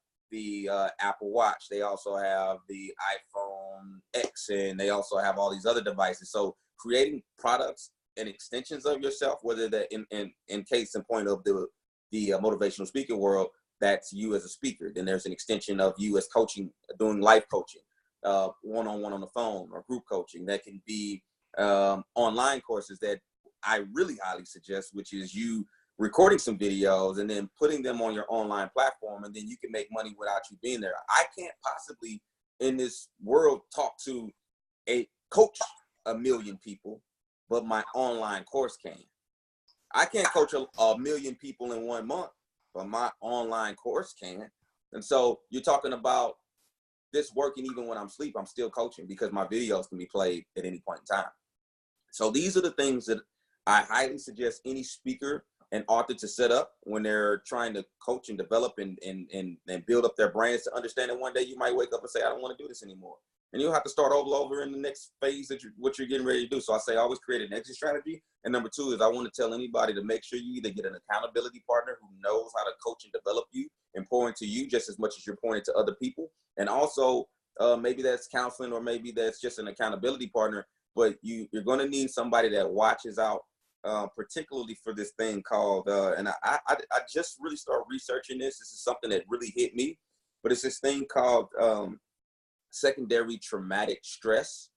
Apple Watch. They also have the iPhone X, and they also have all these other devices. So creating products and extensions of yourself, whether that in case in point of the motivational speaking world, that's you as a speaker. Then there's an extension of you as coaching, doing life coaching, one-on-one on the phone, or group coaching. That can be online courses that I really highly suggest, which is you recording some videos and then putting them on your online platform, and then you can make money without you being there. I can't possibly in this world talk to a coach 1 million people, but my online course can. I can't coach a million people in 1 month, but my online course can. And so you're talking about this working even when I'm asleep. I'm still coaching because my videos can be played at any point in time. So these are the things that I highly suggest any speaker an author to set up when they're trying to coach and develop and build up their brains to understand that one day you might wake up and say, I don't want to do this anymore. And you'll have to start all over in the next phase that what you're getting ready to do. So I say always create an exit strategy. And number two is I want to tell anybody to make sure you either get an accountability partner who knows how to coach and develop you and pour into you just as much as you're pouring into other people. And also maybe that's counseling, or maybe that's just an accountability partner, but you're going to need somebody that watches out, particularly for this thing called, and I just really started researching this. This is something that really hit me, but it's this thing called secondary traumatic stress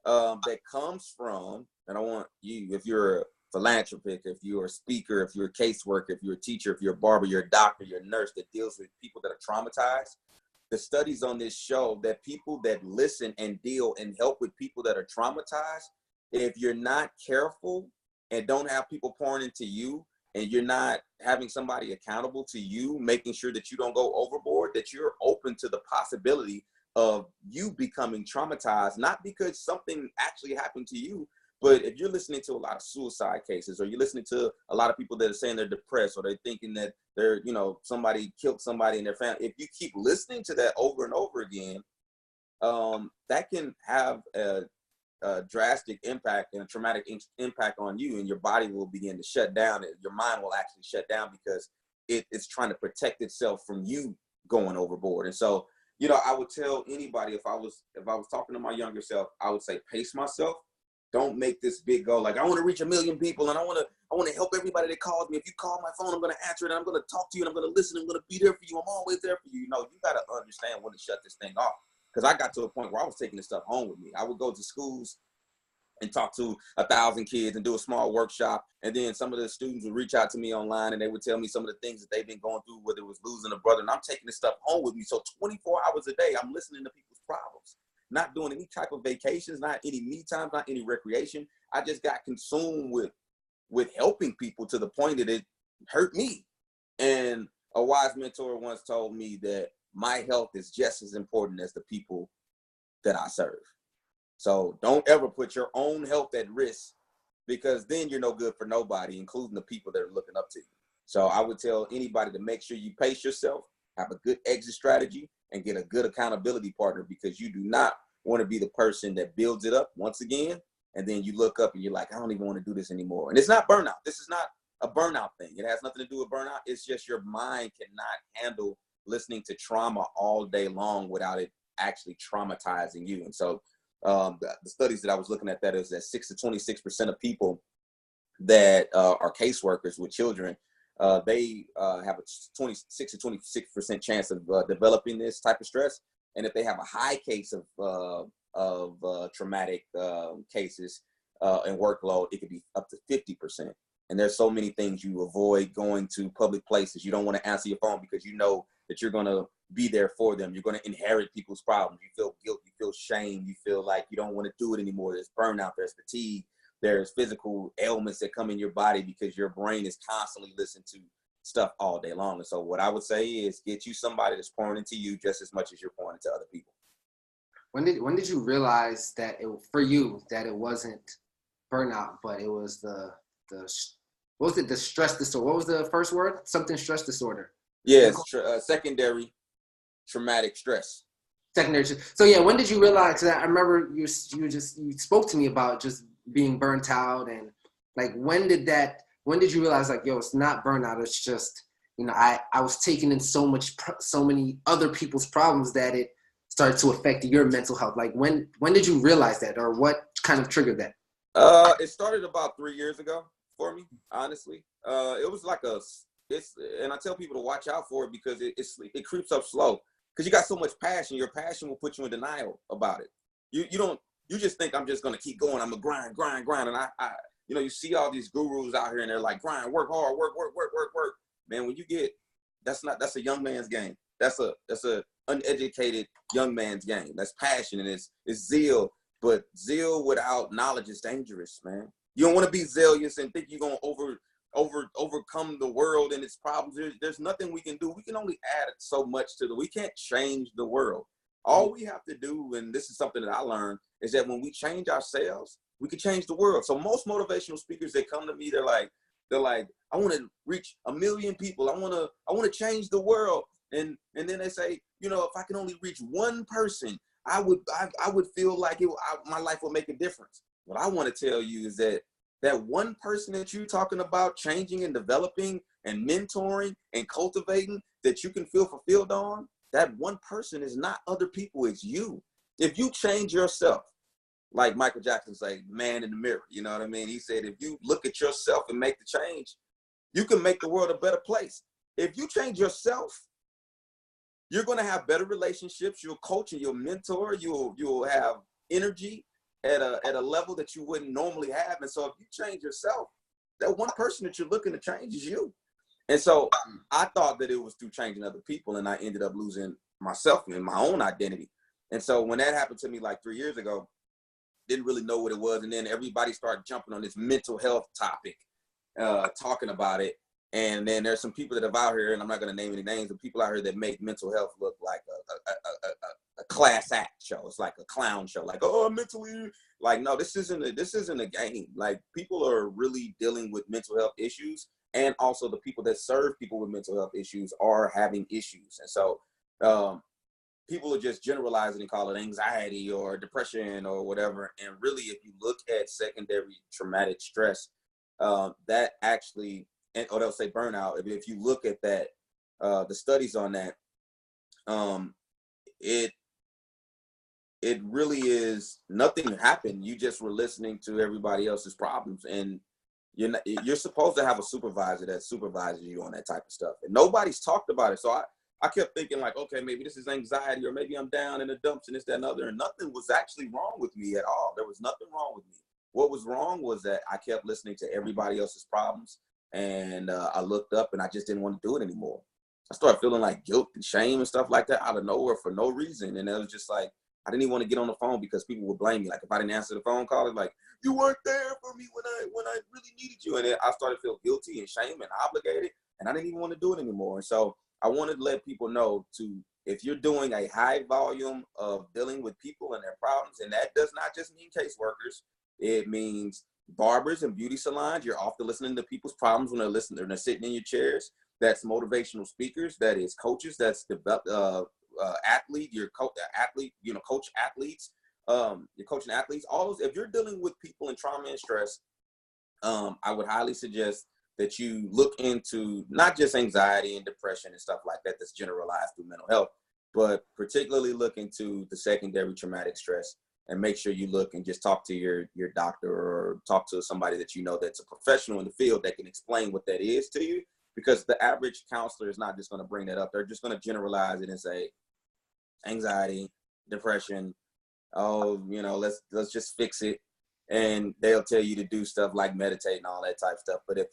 that comes from, and I want you, if you're a philanthropist, if you're a speaker, if you're a caseworker, if you're a teacher, if you're a barber, you're a doctor, you're a nurse that deals with people that are traumatized, the studies on this show that people that listen and deal and help with people that are traumatized, if you're not careful and don't have people pouring into you, and you're not having somebody accountable to you, making sure that you don't go overboard, that you're open to the possibility of you becoming traumatized, not because something actually happened to you, but if you're listening to a lot of suicide cases, or you're listening to a lot of people that are saying they're depressed, or they're thinking that they're, somebody killed somebody in their family, if you keep listening to that over and over again, that can have a drastic impact and a traumatic impact on you, and your body will begin to shut down. Your mind will actually shut down because it's trying to protect itself from you going overboard. And so, I would tell anybody, if I was talking to my younger self, I would say, pace myself. Don't make this big goal. Like, I want to reach 1 million people, and I want to help everybody that calls me. If you call my phone, I'm going to answer it, and I'm going to talk to you, and I'm going to listen. I'm going to be there for you. I'm always there for you. You got to understand when to shut this thing off. Because I got to a point where I was taking this stuff home with me. I would go to schools and talk to 1,000 kids and do a small workshop. And then some of the students would reach out to me online, and they would tell me some of the things that they've been going through, whether it was losing a brother. And I'm taking this stuff home with me. So 24 hours a day, I'm listening to people's problems, not doing any type of vacations, not any me time, not any recreation. I just got consumed with helping people to the point that it hurt me. And a wise mentor once told me that my health is just as important as the people that I serve. So don't ever put your own health at risk, because then you're no good for nobody, including the people that are looking up to you. So I would tell anybody to make sure you pace yourself, have a good exit strategy, and get a good accountability partner, because you do not want to be the person that builds it up once again, and then you look up and you're like, I don't even want to do this anymore. And it's not burnout. This is not a burnout thing. It has nothing to do with burnout. It's just your mind cannot handle listening to trauma all day long without it actually traumatizing you. And so the studies that I was looking at, that is that 6 to 26% of people that are caseworkers with children, they have a 26 to 26% chance of developing this type of stress. And if they have a high case of traumatic cases and workload, it could be up to 50%. And there's so many things you avoid going to public places. You don't want to answer your phone because you know that you're going to be there for them. You're going to inherit people's problems. You feel guilt. You feel shame. You feel like you don't want to do it anymore. There's burnout. There's fatigue. There's physical ailments that come in your body because your brain is constantly listening to stuff all day long. And so what I would say is get you somebody that's pouring into you just as much as you're pouring into other people. When did you realize that for you that it wasn't burnout, but it was the what was it, the stress disorder? What was the first word? Something stress disorder. Yes, secondary traumatic stress. Secondary. So yeah, when did you realize that? I remember you spoke to me about just being burnt out, and like when did you realize like, yo, it's not burnout, it's just, I was taking in so many other people's problems that it started to affect your mental health. Like when did you realize that, or what kind of triggered that? It started about 3 years ago for me, honestly. It was like and I tell people to watch out for it because it creeps up slow, because you got so much passion. Your passion will put you in denial about it. You just think, I'm just going to keep going. I'm going to grind. And I you see all these gurus out here and they're like, grind, work hard, work. Man, when you that's a young man's game. That's a uneducated young man's game. That's passion, and it's zeal. But zeal without knowledge is dangerous, man. You don't want to be zealous and think you're going to overcome the world and its problems. There's nothing we can do. We can only add so much we can't change the world. All we have to do, and this is something that I learned, is that when we change ourselves, we can change the world. So most motivational speakers that come to me, they're like, They're like, I want to reach 1 million people. I want to change the world. And then they say, you know, if I can only reach one person, I would feel like my life will make a difference. What I want to tell you is that one person that you're talking about changing and developing and mentoring and cultivating that you can feel fulfilled on, that one person is not other people, it's you. If you change yourself, like Michael Jackson say, man in the mirror, you know what I mean? He said, if you look at yourself and make the change, you can make the world a better place. If you change yourself, you're going to have better relationships. You'll coach and you'll mentor. You'll have energy at a level that you wouldn't normally have. And so if you change yourself, that one person that you're looking to change is you. And so I thought that it was through changing other people, and I ended up losing myself and my own identity. And so when that happened to me like 3 years ago, didn't really know what it was. And then everybody started jumping on this mental health topic, talking about it. And then there's some people that are out here, and I'm not going to name any names, but people out here that make mental health look like a class act show. It's like a clown show. Like, oh, mentally, like, no, this isn't a game. Like, people are really dealing with mental health issues, and also the people that serve people with mental health issues are having issues. And so people are just generalizing and call it anxiety or depression or whatever. And really, if you look at secondary traumatic stress, that actually, or they'll say burnout. If you look at that, the studies on that, it really is nothing happened. You just were listening to everybody else's problems, and you're supposed to have a supervisor that supervises you on that type of stuff. And nobody's talked about it. So I kept thinking like, okay, maybe this is anxiety, or maybe I'm down in the dumps and this, that, and other. And nothing was actually wrong with me at all. There was nothing wrong with me. What was wrong was that I kept listening to everybody else's problems. And I looked up and I just didn't want to do it anymore. I started feeling like guilt and shame and stuff like that out of nowhere for no reason. And it was just like, I didn't even want to get on the phone because people would blame me. Like if I didn't answer the phone call, it's like, you weren't there for me when I really needed you. And then I started to feel guilty and shame and obligated, and I didn't even want to do it anymore. And so I wanted to let people know if you're doing a high volume of dealing with people and their problems, and that does not just mean caseworkers, it means barbers and beauty salons. You're often listening to people's problems when they're sitting in your chairs. That's motivational speakers. That is coaches. That's athlete. Coach athletes. You're coaching athletes. All those. If you're dealing with people in trauma and stress, I would highly suggest that you look into not just anxiety and depression and stuff like that. That's generalized through mental health, but particularly look into the secondary traumatic stress. And make sure you look and just talk to your doctor, or talk to somebody that you know that's a professional in the field that can explain what that is to you. Because the average counselor is not just going to bring that up. They're just going to generalize it and say, anxiety, depression, oh, let's just fix it. And they'll tell you to do stuff like meditate and all that type of stuff. But if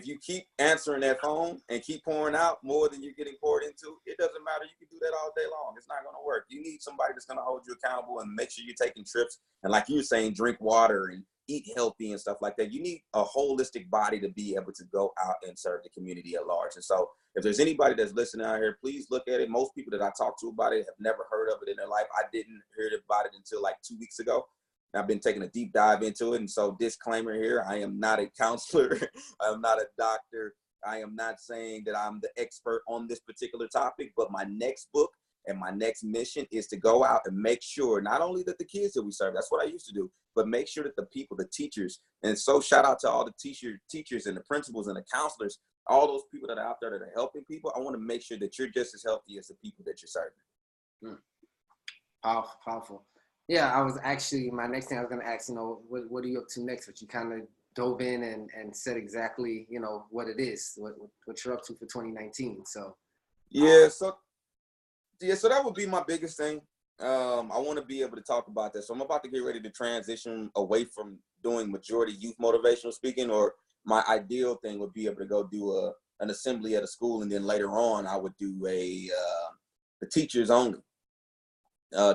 you keep answering that phone and keep pouring out more than you're getting poured into, it doesn't matter. You can do that all day long. It's not going to work. You need somebody that's going to hold you accountable and make sure you're taking trips. And like you were saying, drink water and eat healthy and stuff like that. You need a holistic body to be able to go out and serve the community at large. And so if there's anybody that's listening out here, please look at it. Most people that I talk to about it have never heard of it in their life. I didn't hear about it until like 2 weeks ago. I've been taking a deep dive into it. And so disclaimer here, I am not a counselor. I am not a doctor. I am not saying that I'm the expert on this particular topic, but my next book and my next mission is to go out and make sure not only that the kids that we serve, that's what I used to do, but make sure that the people, the teachers, and so shout out to all the teachers and the principals and the counselors, all those people that are out there that are helping people. I want to make sure that you're just as healthy as the people that you're serving. Powerful, powerful. Yeah, my next thing I was going to ask, what are you up to next? But you kind of dove in and said exactly, what it is, what you're up to for 2019. So. So that would be my biggest thing. I want to be able to talk about that. So I'm about to get ready to transition away from doing majority youth motivational speaking, or my ideal thing would be able to go do an assembly at a school. And then later on, I would do the teachers only.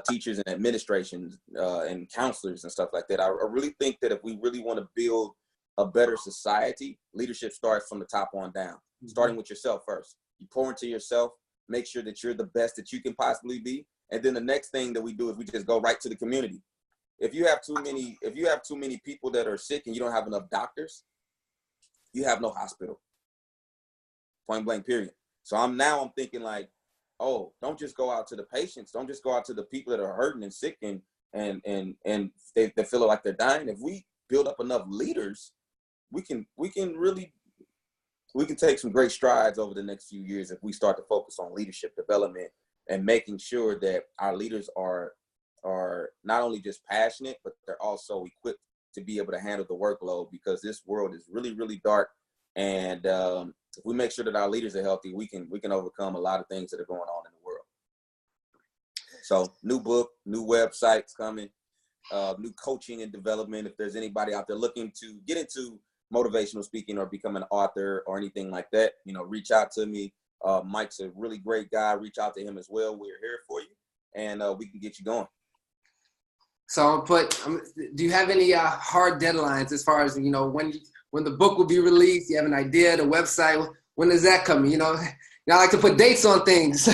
Teachers and administrations and counselors and stuff like that. I really think that if we really want to build a better society, leadership starts from the top on down, starting with yourself first. You pour into yourself, make sure that you're the best that you can possibly be. And then the next thing that we do is we just go right to the community. If you have too many people that are sick and you don't have enough doctors, you have no hospital. Point blank, period. So I'm thinking like, oh, don't just go out to the patients. Don't just go out to the people that are hurting and sick and they feel like they're dying. If we build up enough leaders, we can take some great strides over the next few years if we start to focus on leadership development and making sure that our leaders are not only just passionate, but they're also equipped to be able to handle the workload, because this world is really, really dark. And if we make sure that our leaders are healthy, we can overcome a lot of things that are going on in the world. So new book, new websites coming, new coaching and development. If there's anybody out there looking to get into motivational speaking or become an author or anything like that, reach out to me. Mike's a really great guy. Reach out to him as well. We're here for you, and we can get you going. So do you have any hard deadlines as far as, when the book will be released? You have an idea, the website, when is that coming? I like to put dates on things.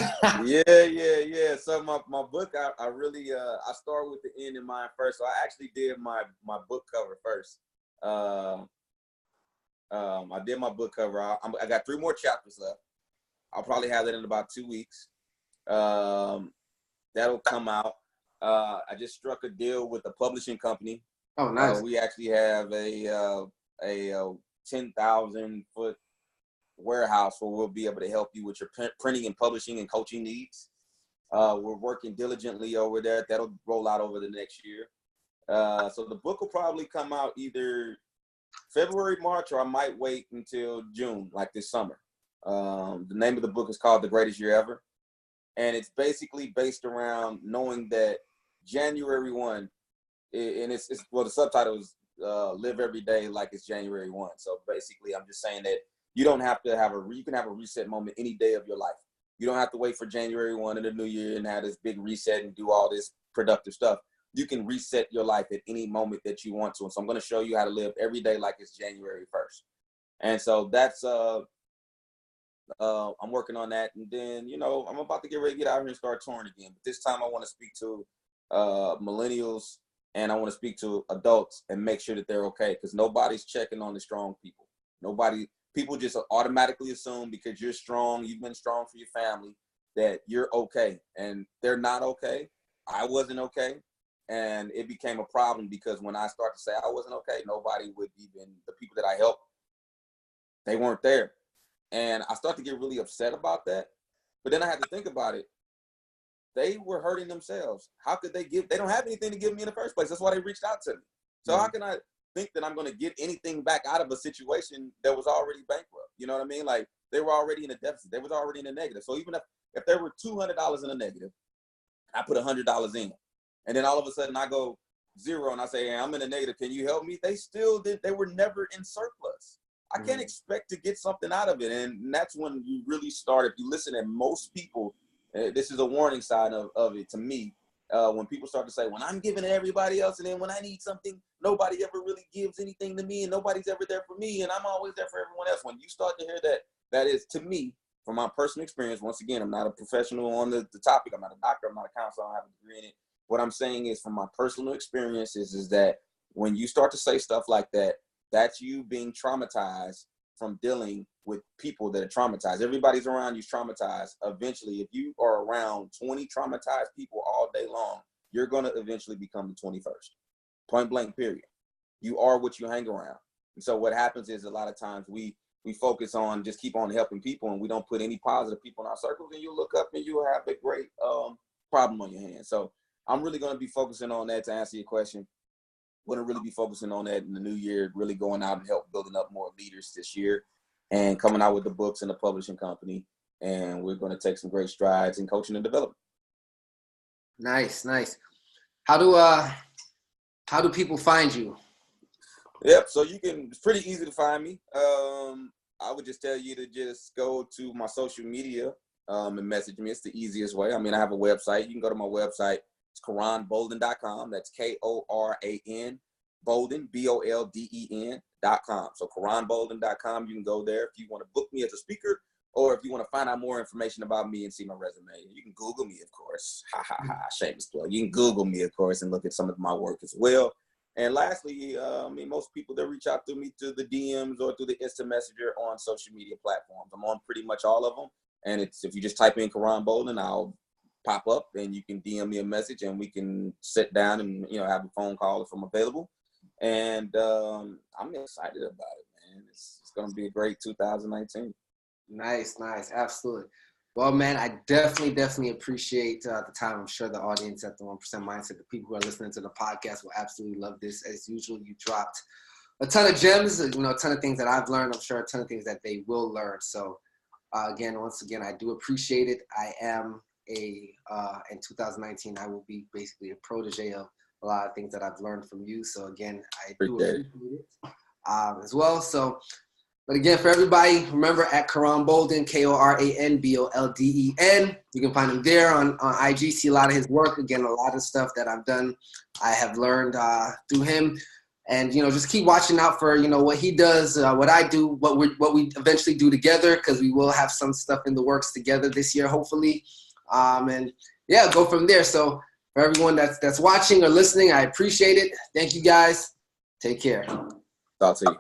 Yeah. So my book, I really, I start with the end in mind first. So I actually did my book cover first. I did my book cover. I got 3 more chapters left. I'll probably have that in about 2 weeks. That'll come out. I just struck a deal with a publishing company. Oh, nice. We actually have a 10,000 foot warehouse where we'll be able to help you with your printing and publishing and coaching needs. We're working diligently over there. That'll roll out over the next year. So the book will probably come out either February, March, or I might wait until June, like this summer. The name of the book is called The Greatest Year Ever. And it's basically based around knowing that January 1, and it's the subtitle is Live Every Day Like It's January 1. So basically, I'm just saying that you don't have to you can have a reset moment any day of your life. You don't have to wait for January 1 of the new year and have this big reset and do all this productive stuff. You can reset your life at any moment that you want to. And so I'm going to show you how to live every day like it's January 1st. And so that's, I'm working on that. And then, I'm about to get ready to get out here and start touring again. But this time I want to speak to millennials, and I want to speak to adults and make sure that they're okay, because nobody's checking on the strong people. People just automatically assume because you're strong, you've been strong for your family, that you're okay. And they're not okay. I wasn't okay. And it became a problem because when I started to say I wasn't okay, nobody would even, the people that I helped, they weren't there. And I started to get really upset about that. But then I had to think about it. They were hurting themselves. How could they don't have anything to give me in the first place. That's why they reached out to me. So how can I think that I'm going to get anything back out of a situation that was already bankrupt? You know what I mean? Like, they were already in a deficit. They was already in a negative. So even if there were $200 in a negative, I put $100 in. And then all of a sudden I go zero and I say, hey, I'm in a negative. Can you help me? They still did. They were never in surplus. I can't expect to get something out of it. And that's when you really start. If you listen to most people, this is a warning sign of it to me. When people start to say, when I'm giving to everybody else, and then when I need something, nobody ever really gives anything to me, and nobody's ever there for me, and I'm always there for everyone else. When you start to hear that, that is, to me, from my personal experience, once again, I'm not a professional on the topic. I'm not a doctor. I'm not a counselor. I don't have a degree in it. What I'm saying is, from my personal experiences, is that when you start to say stuff like that, that's you being traumatized from dealing with people that are traumatized. Everybody's around you's traumatized. Eventually, if you are around 20 traumatized people all day long, you're going to eventually become the 21st. Point blank, period. You are what you hang around. And so what happens is, a lot of times we focus on just keep on helping people, and we don't put any positive people in our circles, and you look up and you have a great problem on your hands. So I'm really going to be focusing on that to answer your question. Going to really be focusing on that in the new year, really going out and help building up more leaders this year, and coming out with the books and the publishing company. And we're going to take some great strides in coaching and development. Nice. How do people find you? Yep. So it's pretty easy to find me. I would just tell you to just go to my social media and message me. It's the easiest way. I mean, I have a website. You can go to my website. It's KoranBolden.com. That's KORAN Bolden, BOLDEN.com. So KoranBolden.com. You can go there if you want to book me as a speaker, or if you want to find out more information about me and see my resume. You can Google me, of course. Shameless plug. You can Google me, of course, and look at some of my work as well. And lastly, I mean, most people, they reach out to me through the DMs or through the instant messenger on social media platforms. I'm on pretty much all of them. And it's, if you just type in Koran Bolden, I'll pop up and you can DM me a message and we can sit down and, you know, have a phone call if I'm available. And I'm excited about it, man. It's going to be a great 2019. Nice, absolutely. Well, man, I definitely appreciate the time. I'm sure the audience at the 1% Mindset, the people who are listening to the podcast, will absolutely love this. As usual, you dropped a ton of gems, you know, a ton of things that I've learned. I'm sure a ton of things that they will learn. So, once again, I do appreciate it. I am in 2019, I will be basically a protege of a lot of things that I've learned from you. So again, I do appreciate it as well. So, but again, for everybody, remember at Koran Bolden, KoranBolden. You can find him there on IG. See a lot of his work. Again, a lot of stuff that I've done, I have learned through him. And, you know, just keep watching out for, you know, what he does, what I do, what we eventually do together, because we will have some stuff in the works together this year, hopefully. And yeah, go from there. So for everyone that's watching or listening, I appreciate it. Thank you guys. Take care. Talk to you.